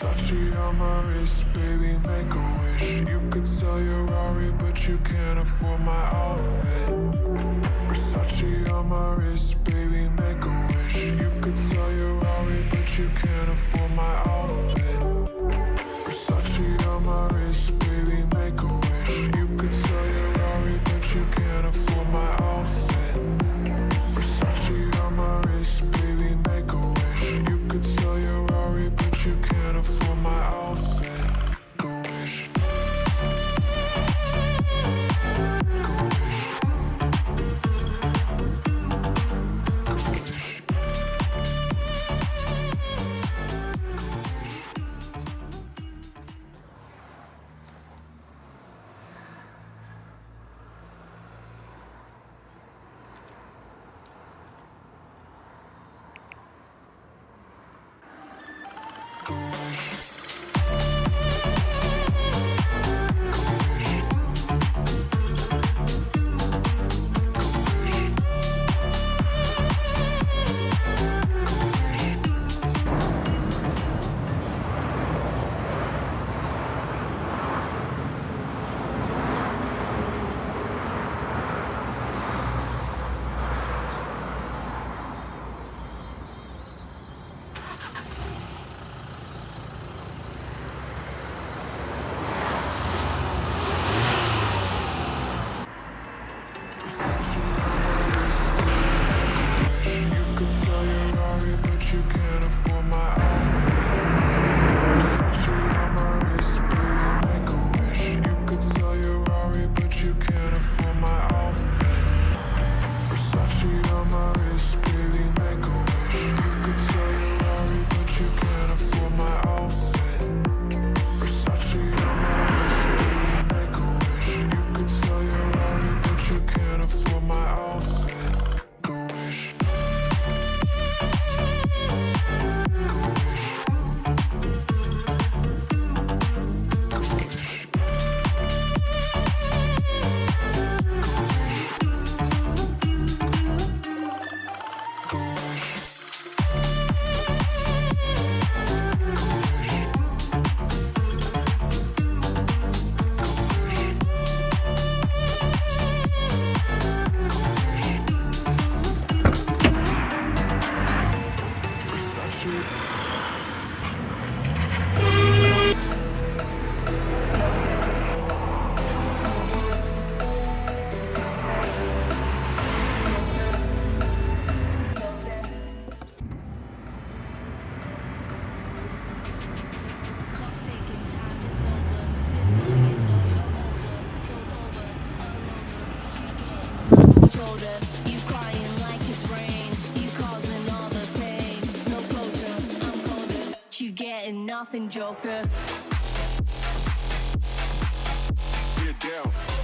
Versace on my wrist, baby, make a wish. You could sell your Rari, but you can't afford my outfit. Versace on my wrist, baby, make a wish. You could sell your Rari, but you can't afford my outfit. Versace on my wrist, baby, make a wish. You could sell your Rari, but you can't afford my outfit. Versace on my wrist, baby, make a wish. You could sell your Rari, but you can't afford my outfit. Make a wish. Make a wish. Make a wish. You crying like it's rain. You causing all the pain. No closure, I'm colder. You getting nothing, Joker. Get down.